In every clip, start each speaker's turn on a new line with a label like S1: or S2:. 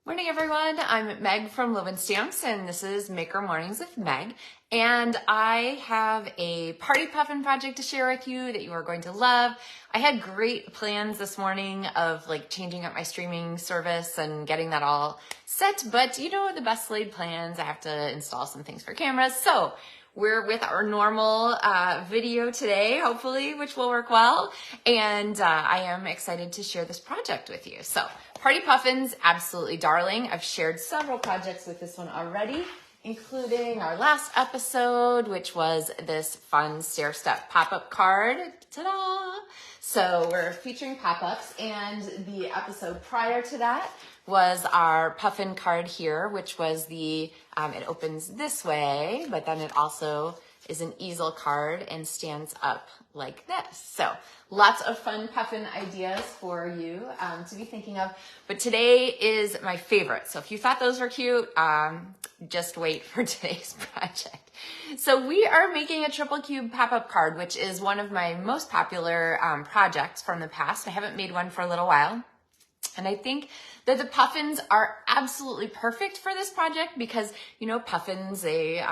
S1: Morning everyone, I'm Meg from LovenStamps and this is Maker Mornings with Meg, and I have a Party Puffin project to share with you that you are going to love. I had great plans this morning of changing up my streaming service and getting that all set, but you know, the best laid plans, I have to install some things for cameras. So we're with our normal video today, hopefully, which will work well. And I am excited to share this project with you. So Party Puffins, absolutely darling. I've shared several projects with this one already, including our last episode, which was this fun stair-step pop-up card. Ta-da! So we're featuring pop-ups, and the episode prior to that was our puffin card here, which was the, it opens this way, but then it also is an easel card and stands up like this. So lots of fun puffin ideas for you to be thinking of. But today is my favorite. So if you thought those were cute, just wait for today's project. So we are making a triple cube pop-up card, which is one of my most popular projects from the past. I haven't made one for a little while. And I think that the puffins are absolutely perfect for this project because, you know, puffins, they,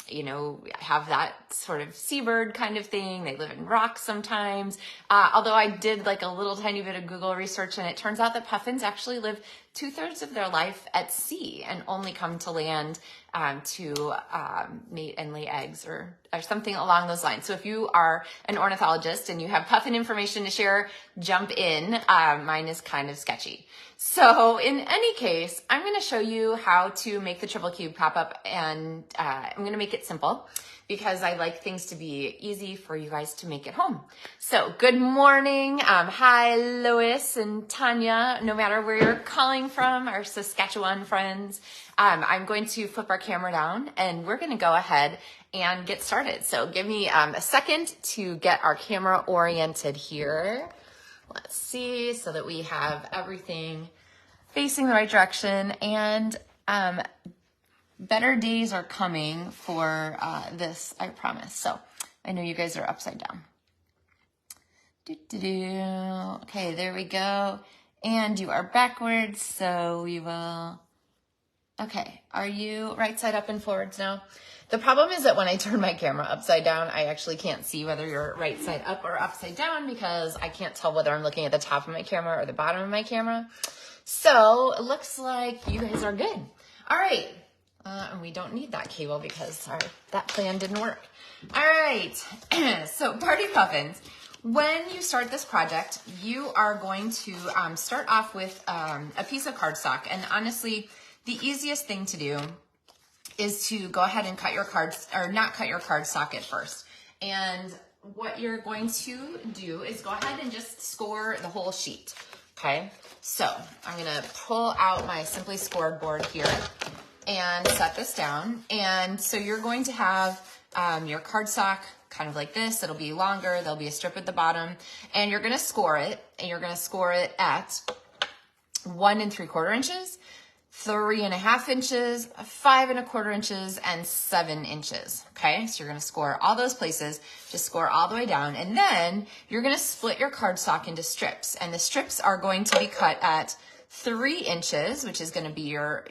S1: you know, have that sort of seabird kind of thing. They live in rocks sometimes. Although I did a little tiny bit of Google research, and it turns out that puffins actually live 2/3 of their life at sea and only come to land to mate and lay eggs or something along those lines. So if you are an ornithologist and you have puffin information to share, jump in. Mine is kind of sketchy. So in any case, I'm going to show you how to make the triple cube pop-up, and I'm going to make it simple because I like things to be easy for you guys to make at home. So good morning. Hi, Lois and Tanya, no matter where you're calling from, our Saskatchewan friends. I'm going to flip our camera down and we're going to go ahead and get started. So give me a second to get our camera oriented here. Let's see, so that we have everything facing the right direction, and better days are coming for this, I promise. So I know you guys are upside down. Okay, there we go. And you are backwards, so we will, okay, are you right side up and forwards now? The problem is that when I turn my camera upside down, I actually can't see whether you're right side up or upside down because I can't tell whether I'm looking at the top of my camera or the bottom of my camera. So it looks like you guys are good. All right. And we don't need that cable because that plan didn't work. All right. So Party Puffins, when you start this project, you are going to start off with a piece of cardstock. And honestly, the easiest thing to do is to go ahead and cut your cards, or not cut your cardstock at first. And what you're going to do is go ahead and just score the whole sheet, okay? So I'm gonna pull out my Simply Scored board here and set this down. And so you're going to have your cardstock kind of like this. It'll be longer, there'll be a strip at the bottom, and you're gonna score it, and you're gonna score it at 1 3/4 inches, 3 1/2 inches, 5 1/4 inches, and 7 inches. Okay, so you're going to score all those places, just score all the way down, and then you're going to split your cardstock into strips, and the strips are going to be cut at 3 inches, which is going to be your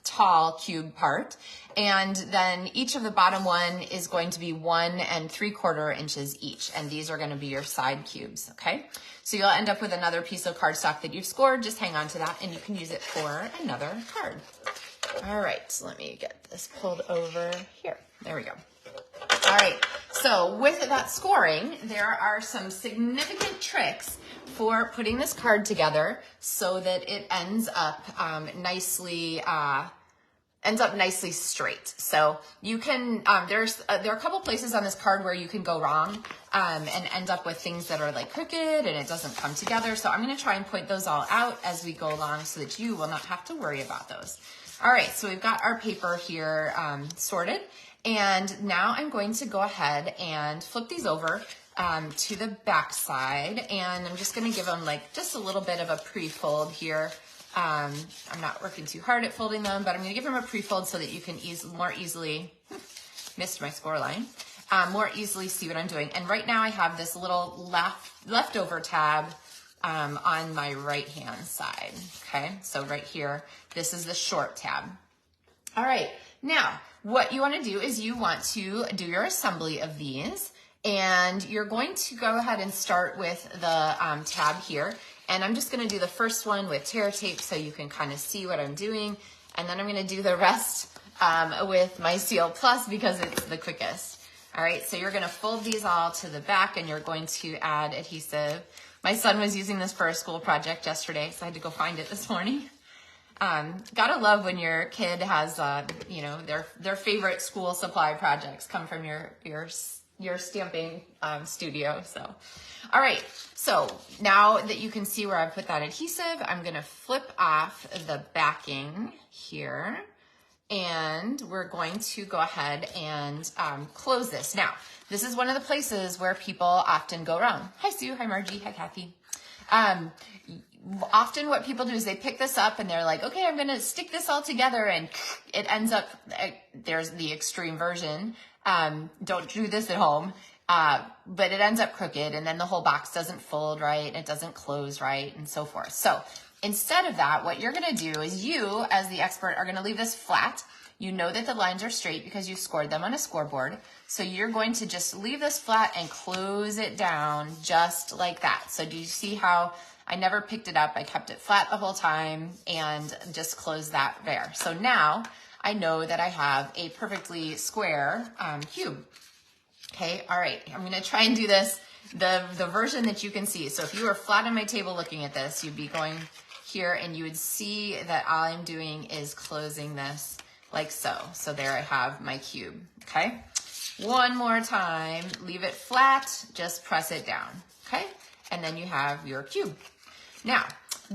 S1: tall cube part, and then each of the bottom one is going to be 1 3/4 inches each, and these are going to be your side cubes. Okay, so you'll end up with another piece of cardstock that you've scored. Just hang on to that and you can use it for another card. All right, so let me get this pulled over here. There we go. All right, so with that scoring, there are some significant tricks for putting this card together so that it ends up nicely straight. So you can, there are a couple places on this card where you can go wrong and end up with things that are crooked and it doesn't come together. So I'm going to try and point those all out as we go along so that you will not have to worry about those. All right, so we've got our paper here sorted, and now I'm going to go ahead and flip these over to the back side, and I'm just going to give them just a little bit of a pre-fold here. I'm not working too hard at folding them, but I'm going to give them a pre-fold so that you can more easily, missed my score line, more easily see what I'm doing. And right now I have this little leftover tab on my right hand side. Okay, so right here, this is the short tab. All right, now what you want to do is you want to do your assembly of these, and you're going to go ahead and start with the tab here. And I'm just going to do the first one with tear tape so you can kind of see what I'm doing. And then I'm going to do the rest with my Seal Plus because it's the quickest. All right, so you're going to fold these all to the back and you're going to add adhesive. My son was using this for a school project yesterday, so I had to go find it this morning. Gotta love when your kid has, you know, their favorite school supply projects come from your stamping studio. So, all right. So now that you can see where I put that adhesive, I'm gonna flip off the backing here, and we're going to go ahead and close this. Now, this is one of the places where people often go wrong. Hi Sue, hi Margie, hi Kathy. Often what people do is they pick this up and they're like, okay, I'm gonna stick this all together, and it ends up, there's the extreme version. Don't do this at home. But it ends up crooked, and then the whole box doesn't fold right, it doesn't close right, and so forth. So instead of that, what you're gonna do is you, as the expert, are gonna leave this flat. You know that the lines are straight because you scored them on a scoreboard. So you're going to just leave this flat and close it down just like that. So do you see how I never picked it up? I kept it flat the whole time and just closed that there. So now I know that I have a perfectly square cube. Okay, all right, I'm gonna try and do this, the version that you can see. So if you were flat on my table looking at this, you'd be going here and you would see that all I'm doing is closing this like so. So there I have my cube, okay? One more time, leave it flat, just press it down, okay? And then you have your cube. Now,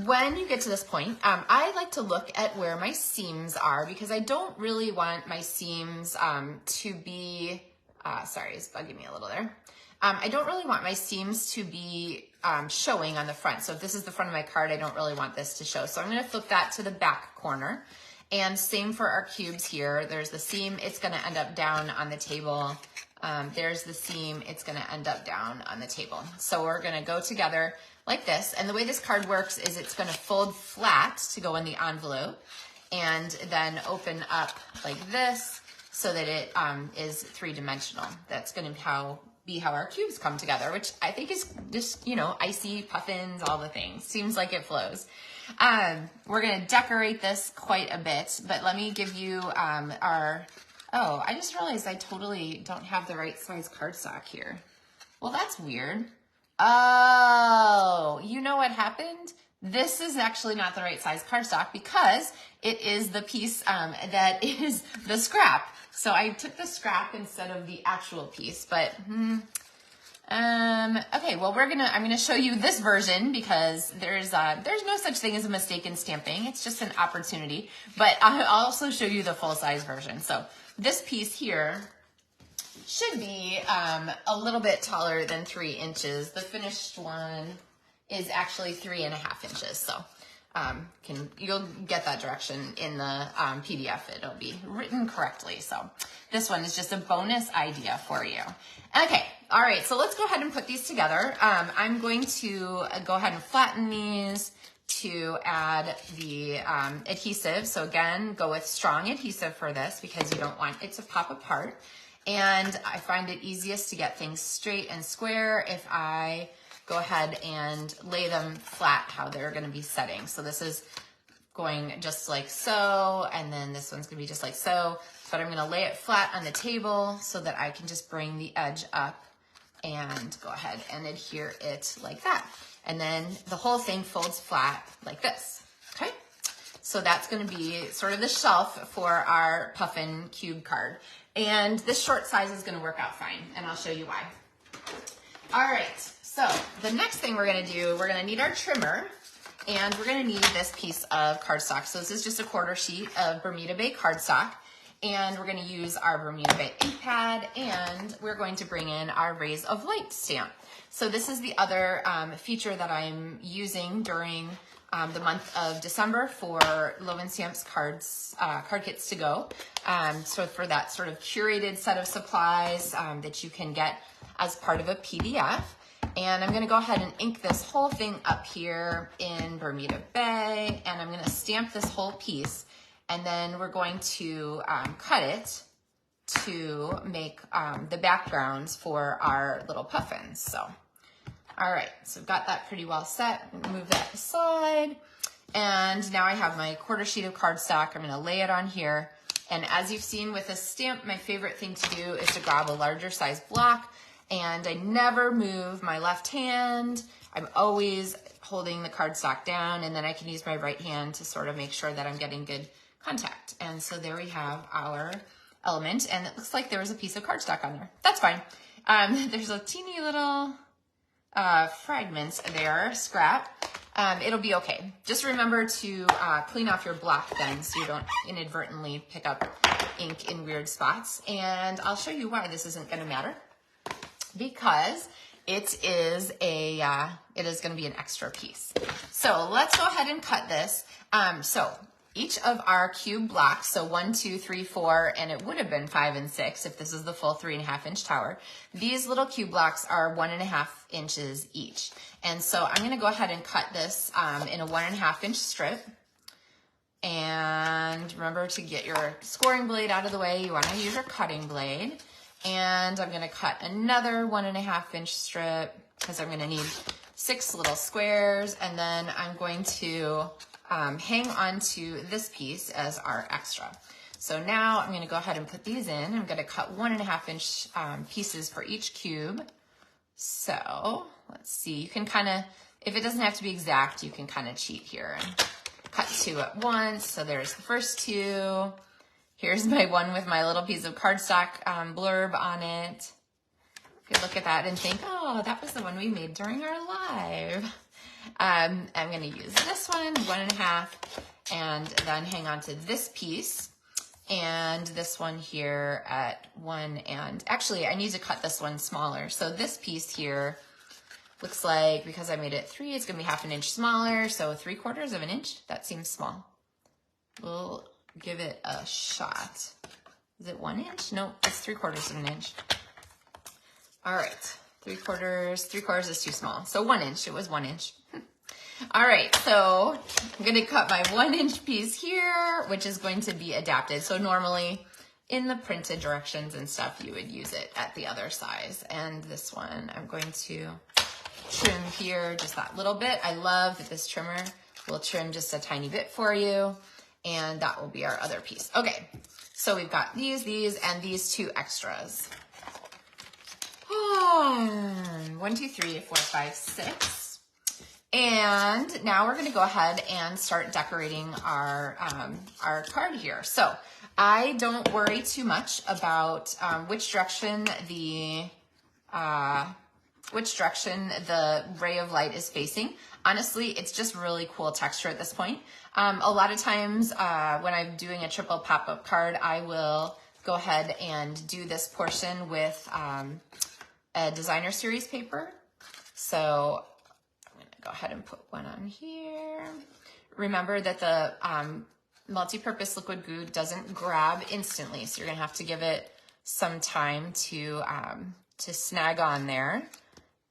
S1: when you get to this point, I like to look at where my seams are because I don't really want my seams to be, sorry, it's bugging me a little there. I don't really want my seams to be showing on the front. So if this is the front of my card, I don't really want this to show. So I'm gonna flip that to the back corner. And same for our cubes here. There's the seam, it's gonna end up down on the table. There's the seam, it's gonna end up down on the table. So we're gonna go together like this. And the way this card works is it's gonna fold flat to go in the envelope and then open up like this so that it is three-dimensional. That's gonna be how our cubes come together, which I think is just, you know, icy, puffins, all the things. Seems like it flows. We're gonna decorate this quite a bit, but let me give you oh, I just realized I totally don't have the right size cardstock here. Well, that's weird. Oh, you know what happened? This is actually not the right size cardstock because it is the piece that is the scrap. So I took the scrap instead of the actual piece, but okay, well I'm gonna show you this version because there's no such thing as a mistake in stamping. It's just an opportunity, but I'll also show you the full size version. So this piece here should be a little bit taller than 3 inches. The finished one is actually 3.5 inches. So you'll get that direction in the PDF. It'll be written correctly. So this one is just a bonus idea for you. Okay, all right, so let's go ahead and put these together. I'm going to go ahead and flatten these to add the adhesive. So again, go with strong adhesive for this because you don't want it to pop apart. And I find it easiest to get things straight and square if I go ahead and lay them flat how they're gonna be setting. So this is going just like so, and then this one's gonna be just like so, but I'm gonna lay it flat on the table so that I can just bring the edge up and go ahead and adhere it like that. And then the whole thing folds flat like this, okay? So that's gonna be sort of the shelf for our puffin cube card. And this short size is gonna work out fine, and I'll show you why. All right, so the next thing we're gonna do, we're gonna need our trimmer, and we're gonna need this piece of cardstock. So this is just a 1/4 sheet of Bermuda Bay cardstock, and we're gonna use our Bermuda Bay ink pad, and we're going to bring in our Rays of Light stamp. So this is the other feature that I'm using during the month of December for LovenStamps card kits to go. So for that sort of curated set of supplies that you can get as part of a PDF. And I'm gonna go ahead and ink this whole thing up here in Bermuda Bay, and I'm gonna stamp this whole piece, and then we're going to cut it to make the backgrounds for our little puffins. So, all right, so I've got that pretty well set. I'm gonna move that aside. And now I have my quarter sheet of cardstock. I'm gonna lay it on here. And as you've seen with a stamp, my favorite thing to do is to grab a larger size block, and I never move my left hand. I'm always holding the cardstock down, and then I can use my right hand to sort of make sure that I'm getting good contact. And so there we have our element, and it looks like there was a piece of cardstock on there. That's fine. There's a teeny little fragments there, scrap. It'll be okay. Just remember to clean off your block then, so you don't inadvertently pick up ink in weird spots. And I'll show you why this isn't going to matter, because it is going to be an extra piece. So let's go ahead and cut this. So each of our cube blocks, so 1, 2, 3, 4, and it would have been 5 and 6 if this is the full 3.5 inch tower. These little cube blocks are 1.5 inches each. And so I'm gonna go ahead and cut this in a 1.5 inch strip. And remember to get your scoring blade out of the way. You wanna use your cutting blade. And I'm gonna cut another 1.5 inch strip because I'm gonna need 6 little squares. And then I'm going to hang on to this piece as our extra. So now I'm gonna go ahead and put these in. I'm gonna cut 1.5 inch pieces for each cube. So let's see, you can kind of, if it doesn't have to be exact, you can kind of cheat here and cut 2 at once. So there's the first 2. Here's my one with my little piece of cardstock blurb on it. You could look at that and think, oh, that was the one we made during our live. I'm gonna use this one, 1.5, and then hang on to this piece and this one here at 1, and actually I need to cut this one smaller. So this piece here looks like, because I made it 3, it's gonna be 1/2 inch smaller, so 3/4 of an inch. That seems small. We'll give it a shot. Is it 1 inch? No, it's 3/4 of an inch. All right, 3/4 is too small. So 1 inch, it was 1 inch. All right, so I'm gonna cut my 1 inch piece here, which is going to be adapted. So normally in the printed directions and stuff, you would use it at the other size. And this one, I'm going to trim here just that little bit. I love that this trimmer will trim just a tiny bit for you. And that will be our other piece. Okay, so we've got these, and these 2 extras. 1, 2, 3, 4, 5, 6. And now we're gonna go ahead and start decorating our card here. So I don't worry too much about which direction the ray of light is facing. Honestly, it's just really cool texture at this point. A lot of times when I'm doing a triple pop-up card, I will go ahead and do this portion with a designer series paper. So I'm gonna go ahead and put one on here. Remember that the multi-purpose liquid glue doesn't grab instantly, so you're gonna have to give it some time to snag on there.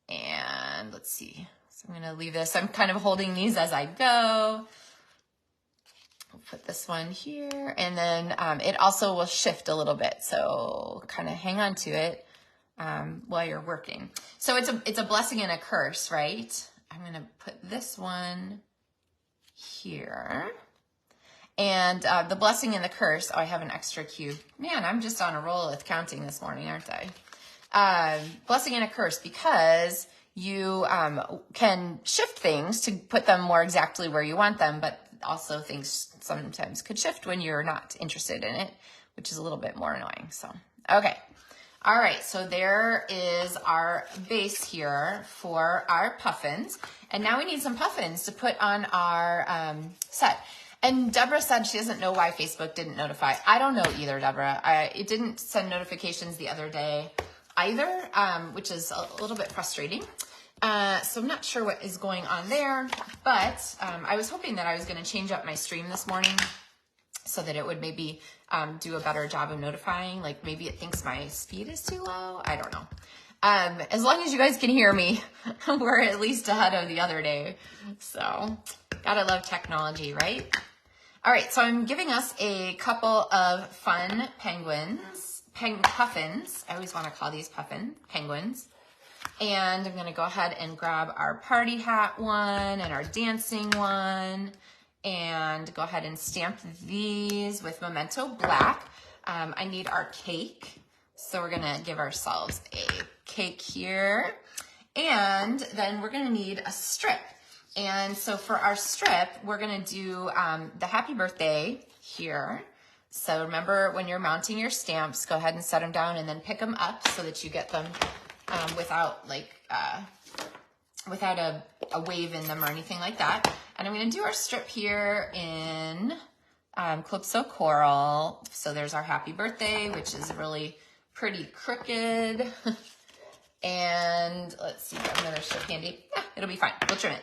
S1: And let's see, so I'm gonna leave this, I'm kind of holding these as I go. I'll put this one here, and then it also will shift a little bit, so kind of hang on to it while you're working. So it's a blessing and a curse, right? I'm gonna put this one here. And the blessing and the curse, oh, I have an extra cube. Man, I'm just on a roll with counting this morning, aren't I? Blessing and a curse, because you can shift things to put them more exactly where you want them, but also things sometimes could shift when you're not interested in it, which is a little bit more annoying. So, okay. All right, so there is our base here for our puffins. And now we need some puffins to put on our set. And Deborah said she doesn't know why Facebook didn't notify. I don't know either, Deborah. It didn't send notifications the other day either, which is a little bit frustrating. So I'm not sure what is going on there, but I was hoping that I was going to change up my stream this morning so that it would maybe do a better job of notifying. Like maybe it thinks my speed is too low. I don't know. As long as you guys can hear me, we're at least ahead of the other day. So, gotta love technology, right? All right, so I'm giving us a couple of fun puffins. I always want to call these penguins. And I'm gonna go ahead and grab our party hat one and our dancing one, and go ahead and stamp these with Memento Black. I need our cake, so we're gonna give ourselves a cake here, and then we're gonna need a strip. And so for our strip, we're gonna do the happy birthday here. So remember, when you're mounting your stamps, go ahead and set them down and then pick them up so that you get them without a wave in them or anything like that. And I'm gonna do our strip here in Calypso Coral. So there's our happy birthday, which is really pretty crooked. And let's see, got another strip handy. Yeah, it'll be fine, we'll trim it.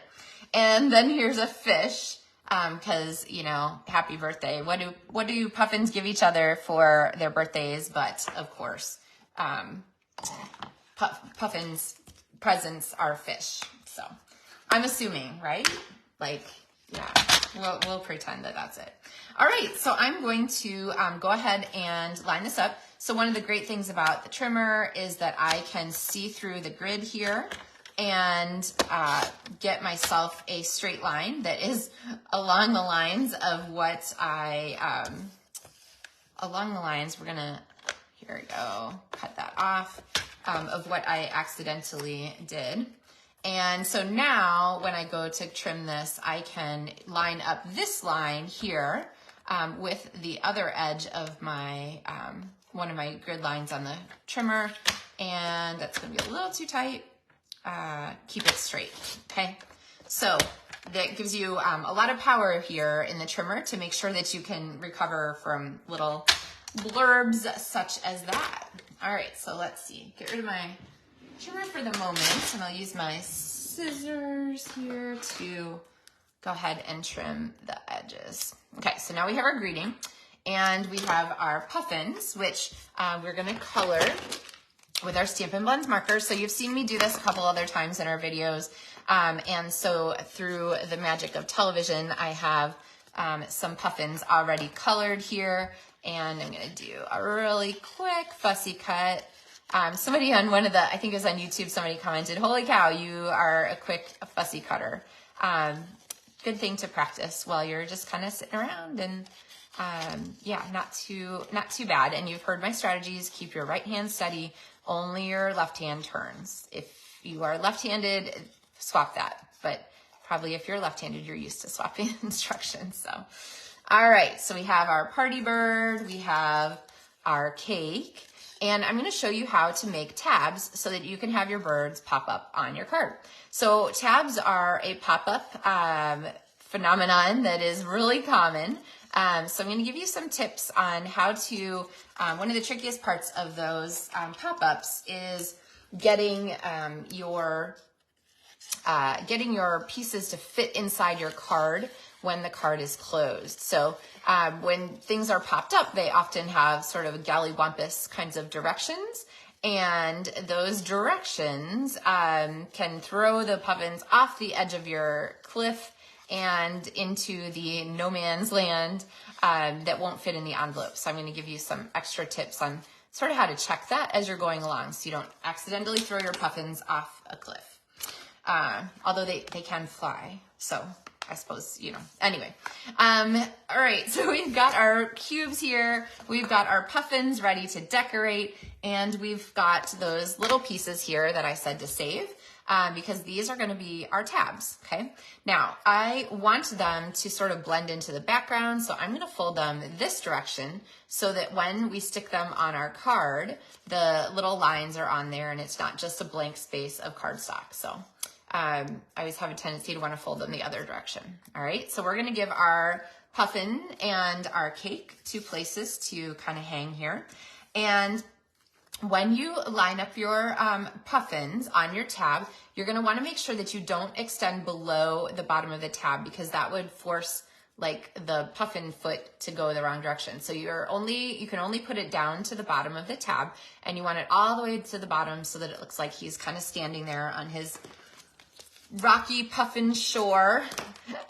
S1: And then here's a fish, because, you know, happy birthday. What do puffins give each other for their birthdays? But of course, puffins' presents are fish. So I'm assuming, right? Like, yeah, we'll pretend that that's it. All right, so I'm going to go ahead and line this up. So one of the great things about the trimmer is that I can see through the grid here and get myself a straight line that is along the lines of what we're gonna, here we go, cut that off, of what I accidentally did. And so now when I go to trim this, I can line up this line here with the other edge of my, one of my grid lines on the trimmer, and that's gonna be a little too tight. Keep it straight, okay? So that gives you a lot of power here in the trimmer to make sure that you can recover from little blurbs such as that. All right, so let's see. Get rid of my trimmer for the moment, and I'll use my scissors here to go ahead and trim the edges. Okay, so now we have our greeting, and we have our puffins, which we're gonna color with our Stampin' Blends markers. So you've seen me do this a couple other times in our videos. And so through the magic of television, I have some puffins already colored here. And I'm gonna do a really quick fussy cut. Somebody on one of the, I think it was on YouTube, somebody commented, "Holy cow, you are a quick fussy cutter." Good thing to practice while you're just kind of sitting around, and yeah, not too bad. And you've heard my strategies. Keep your right hand steady. Only your left hand turns. If you are left-handed, swap that. But probably if you're left-handed, you're used to swapping instructions. So, all right. So we have our party bird. We have our cake. And I'm going to show you how to make tabs so that you can have your birds pop up on your card. So tabs are a pop-up phenomenon that is really common. So I'm going to give you some tips on how to, one of the trickiest parts of those pop-ups is getting your pieces to fit inside your card when the card is closed. So when things are popped up, they often have sort of gallywampus kinds of directions. And those directions can throw the puffins off the edge of your cliff and into the no man's land that won't fit in the envelope. So I'm going to give you some extra tips on sort of how to check that as you're going along so you don't accidentally throw your puffins off a cliff. Although they can fly, so I suppose, you know. Anyway, all right, so we've got our cubes here, we've got our puffins ready to decorate, and we've got those little pieces here that I said to save. Because these are going to be our tabs, okay? Now, I want them to sort of blend into the background, so I'm going to fold them this direction so that when we stick them on our card, the little lines are on there and it's not just a blank space of cardstock. So I always have a tendency to want to fold them the other direction. All right, so we're going to give our puffin and our cake 2 places to kind of hang here. And when you line up your puffins on your tab, you're going to want to make sure that you don't extend below the bottom of the tab, because that would force like the puffin foot to go the wrong direction. So you can only put it down to the bottom of the tab, and you want it all the way to the bottom so that it looks like he's kind of standing there on his rocky puffin shore.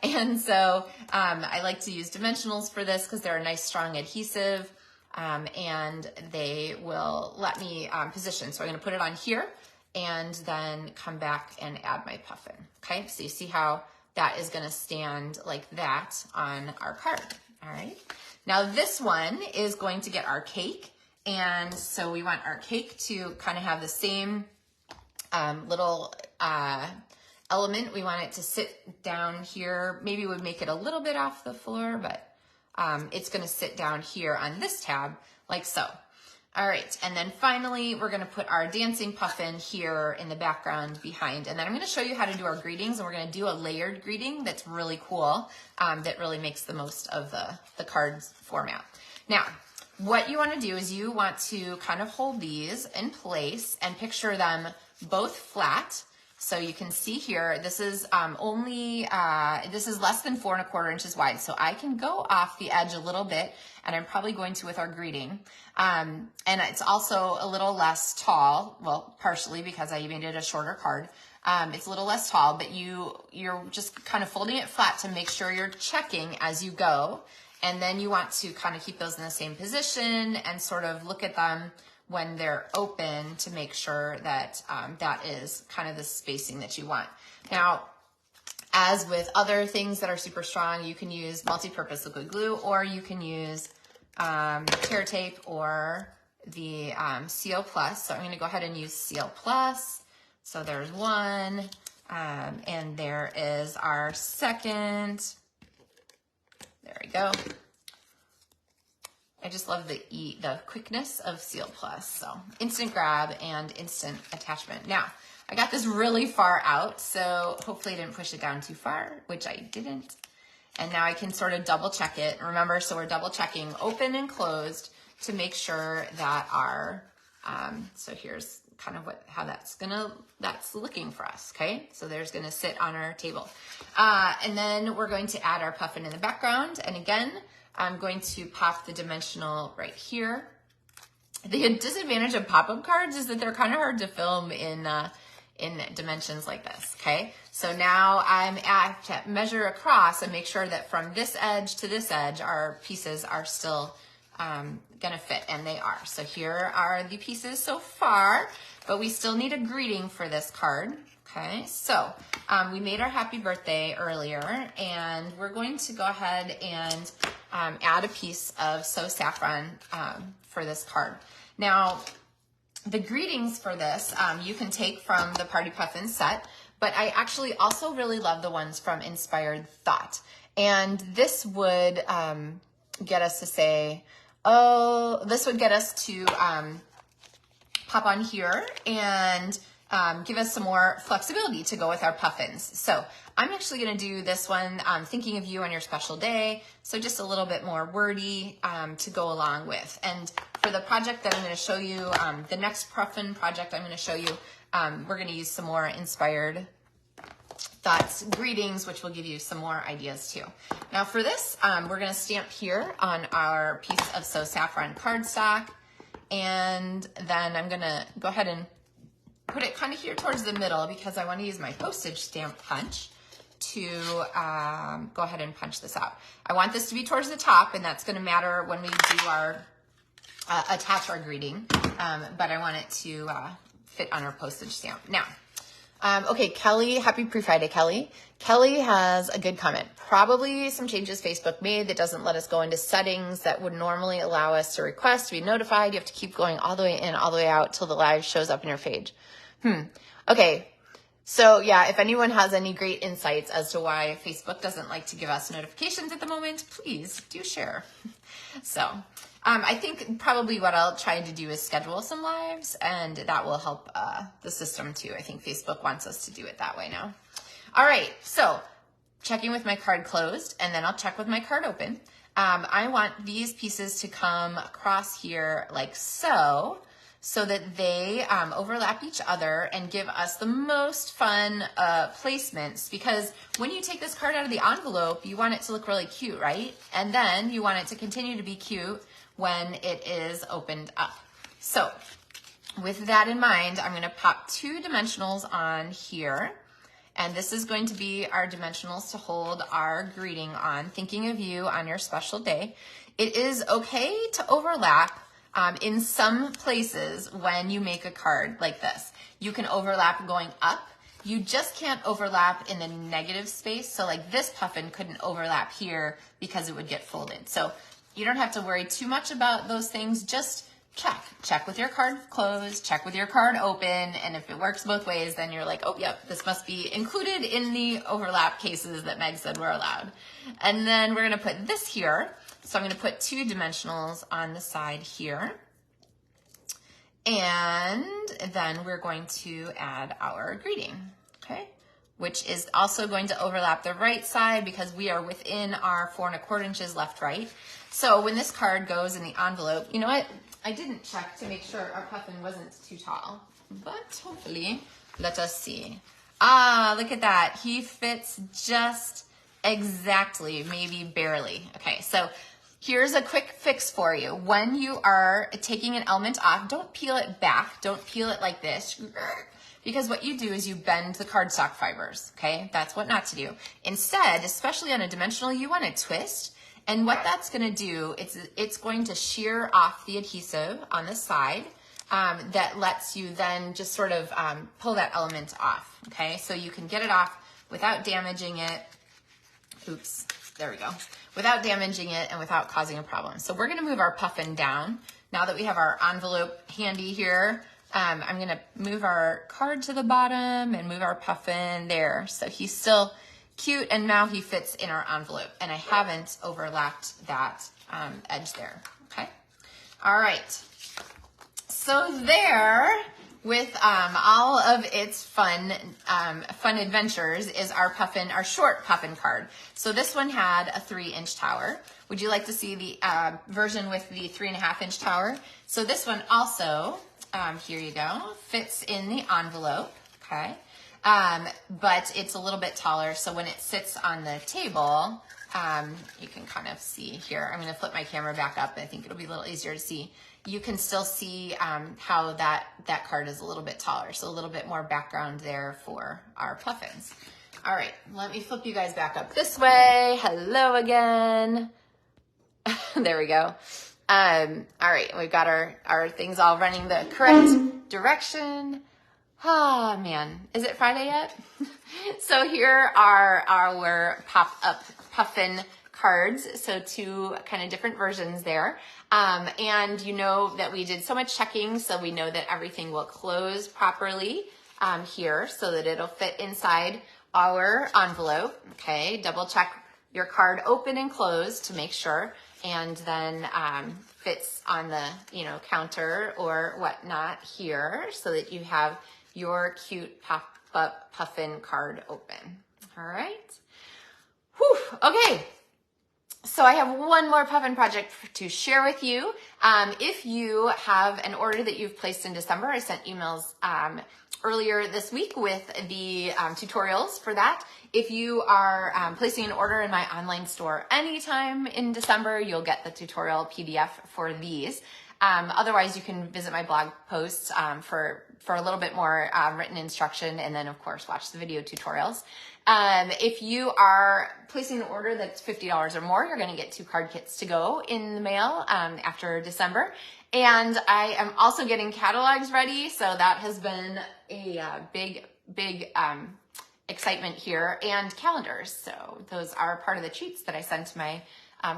S1: And so I like to use dimensionals for this because they're a nice strong adhesive, and they will let me position. So I'm going to put it on here and then come back and add my puffin. Okay, so you see how that is going to stand like that on our card. All right, now this one is going to get our cake, and so we want our cake to kind of have the same little element. We want it to sit down here. Maybe we would make it a little bit off the floor, but it's going to sit down here on this tab like so. All right, and then finally we're going to put our dancing puffin here in the background behind, and then I'm going to show you how to do our greetings, and we're going to do a layered greeting that's really cool, that really makes the most of the card's format. Now, what you want to do is you want to kind of hold these in place and picture them both flat. So you can see here, this is this is less than 4 1/4 inches wide. So I can go off the edge a little bit, and I'm probably going to with our greeting. And it's also a little less tall, well, partially because I made it a shorter card. It's a little less tall, but you're just kind of folding it flat to make sure you're checking as you go. And then you want to kind of keep those in the same position and sort of look at them when they're open to make sure that that is kind of the spacing that you want. Now, as with other things that are super strong, you can use multi-purpose liquid glue, or you can use tear tape or the Seal Plus. So I'm going to go ahead and use Seal Plus. So there's one, and there is our second. There we go. I just love the quickness of Seal Plus. So instant grab and instant attachment. Now, I got this really far out, so hopefully I didn't push it down too far, which I didn't. And now I can sort of double check it. Remember, so we're double checking open and closed to make sure that our, so here's kind of how that's looking for us, okay? So there's gonna sit on our table. And then we're going to add our puffin in the background. And again, I'm going to pop the dimensional right here. The disadvantage of pop-up cards is that they're kind of hard to film in dimensions like this, okay? So now I have to measure across and make sure that from this edge to this edge, our pieces are still gonna fit, and they are. So here are the pieces so far, but we still need a greeting for this card. Okay, so we made our happy birthday earlier, and we're going to go ahead and add a piece of So Saffron for this card. Now, the greetings for this, you can take from the Party Puffins set, but I actually also really love the ones from Inspired Thought. And this would get us to say, oh, this would get us to pop on here and give us some more flexibility to go with our puffins. So I'm actually going to do this one, thinking of you on your special day. So just a little bit more wordy to go along with. And for the project that I'm going to show you, the next puffin project I'm going to show you, we're going to use some more Inspired Thoughts greetings, which will give you some more ideas too. Now for this, we're going to stamp here on our piece of So Saffron cardstock. And then I'm going to go ahead and put it kind of here towards the middle because I want to use my postage stamp punch to go ahead and punch this out. I want this to be towards the top, and that's going to matter when we do our attach our greeting, but I want it to fit on our postage stamp. Now, okay, Kelly, happy pre-Friday, Kelly. Kelly has a good comment. Probably some changes Facebook made that doesn't let us go into settings that would normally allow us to request to be notified. You have to keep going all the way in, all the way out till the live shows up in your page. Okay. So yeah, if anyone has any great insights as to why Facebook doesn't like to give us notifications at the moment, please do share. So I think probably what I'll try to do is schedule some lives, and that will help the system too. I think Facebook wants us to do it that way now. All right, so checking with my card closed, and then I'll check with my card open. I want these pieces to come across here like so. so that they overlap each other and give us the most fun placements, because when you take this card out of the envelope, you want it to look really cute, right? And then you want it to continue to be cute when it is opened up. So with that in mind, I'm gonna pop 2 dimensionals on here. And this is going to be our dimensionals to hold our greeting on, thinking of you on your special day. It is okay to overlap in some places when you make a card like this. You can overlap going up. You just can't overlap in the negative space. So like this puffin couldn't overlap here because it would get folded. So you don't have to worry too much about those things. Just check with your card closed, check with your card open, and if it works both ways, then you're like, oh, yep, this must be included in the overlap cases that Meg said were allowed. And then we're gonna put this here. So I'm gonna put 2 dimensionals on the side here. And then we're going to add our greeting, okay? Which is also going to overlap the right side because we are within our 4 1/4 inches left, right? So when this card goes in the envelope, you know what? I didn't check to make sure our puffin wasn't too tall, but hopefully, let us see. Ah, look at that. He fits just exactly, maybe barely. Okay, so here's a quick fix for you. When you are taking an element off, don't peel it back. Don't peel it like this, because what you do is you bend the cardstock fibers, okay? That's what not to do. Instead, especially on a dimensional, you want to twist. And what that's going to do, it's going to shear off the adhesive on the side that lets you then just sort of pull that element off, okay? So you can get it off without damaging it. Oops, there we go. Without damaging it and without causing a problem. So we're going to move our puffin down. Now that we have our envelope handy here, I'm going to move our card to the bottom and move our puffin there. So he's still cute, and now he fits in our envelope, and I haven't overlapped that edge there, okay? All right, so there, with all of its fun adventures, is our puffin, our short puffin card. So this one had a 3-inch tower. Would you like to see the version with the 3.5-inch tower? So this one also, here you go, fits in the envelope, okay? But it's a little bit taller, so when it sits on the table, you can kind of see here. I'm going to flip my camera back up. I think it'll be a little easier to see. You can still see how that card is a little bit taller, so a little bit more background there for our puffins. All right, let me flip you guys back up this way. Hello again. There we go. All right, we've got our things all running the correct direction. Oh man, is it Friday yet? So here are our pop-up puffin cards. So 2 kind of different versions there. And you know that we did so much checking, so we know that everything will close properly here so that it'll fit inside our envelope. Okay, double check your card open and closed to make sure, and then fits on the counter or whatnot here so that you have your cute pop-up puffin card open. All right. Whew. Okay. So I have one more puffin project to share with you. If you have an order that you've placed in December, I sent emails earlier this week with the tutorials for that. If you are placing an order in my online store anytime in December, you'll get the tutorial PDF for these. Otherwise, you can visit my blog post for a little bit more written instruction, and then of course watch the video tutorials. If you are placing an order that's $50 or more, you're going to get 2 card kits to go in the mail after December. And I am also getting catalogs ready, so that has been a big excitement here, and calendars. So those are part of the treats that I send to my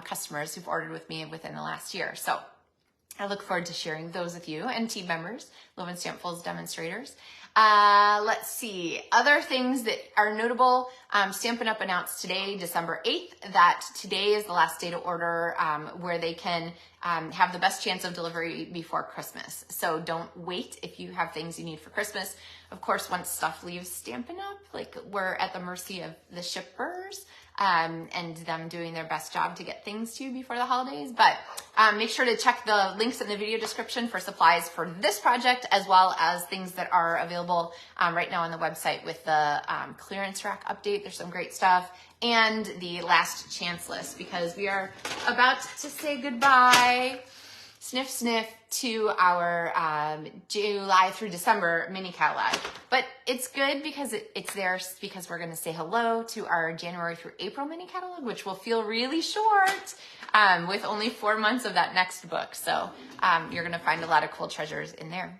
S1: customers who've ordered with me within the last year. So I look forward to sharing those with you and team members, LovenStamps demonstrators. Let's see, other things that are notable. Stampin' Up! Announced today, December 8th, that today is the last day to order where they can have the best chance of delivery before Christmas. So don't wait if you have things you need for Christmas. Of course, once stuff leaves Stampin' Up!, like we're at the mercy of the shippers. and them doing their best job to get things to you before the holidays. But make sure to check the links in the video description for supplies for this project, as well as things that are available right now on the website with the clearance rack update. There's some great stuff. And the last chance list, because we are about to say goodbye, sniff, sniff, to our July through December mini catalog. But it's good because it's there because we're going to say hello to our January through April mini catalog, which will feel really short with only 4 months of that next book. So you're going to find a lot of cool treasures in there.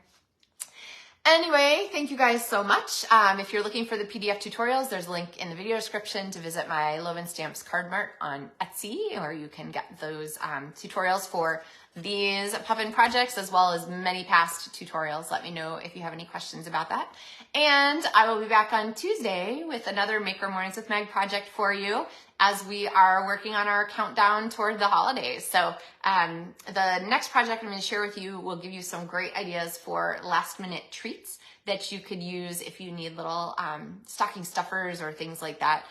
S1: Anyway, thank you guys so much. If you're looking for the PDF tutorials, there's a link in the video description to visit my LovenStamps card mart on Etsy, where you can get those tutorials for these puffin projects, as well as many past tutorials. Let me know if you have any questions about that. And I will be back on Tuesday with another Maker Mornings with Meg project for you, as we are working on our countdown toward the holidays. So the next project I'm going to share with you will give you some great ideas for last minute treats that you could use if you need little stocking stuffers or things like that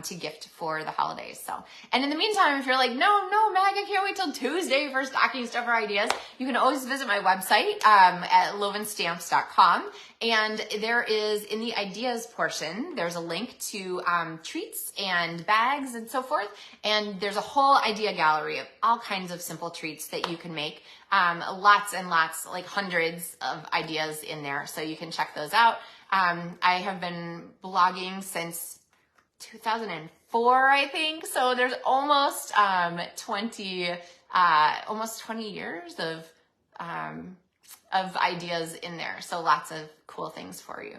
S1: to gift for the holidays. So, and in the meantime, if you're like, no, Meg, I can't wait till Tuesday for stocking stuffer ideas, you can always visit my website at LovenStamps.com. And there is, in the ideas portion, there's a link to treats and bags and so forth. And there's a whole idea gallery of all kinds of simple treats that you can make. Lots and lots, like hundreds of ideas in there. So you can check those out. I have been blogging since 2004, I think. So there's almost 20 years of ideas in there. So lots of cool things for you.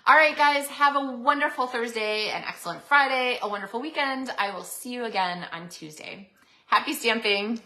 S1: All right, guys, have a wonderful Thursday, an excellent Friday, a wonderful weekend. I will see you again on Tuesday. Happy stamping.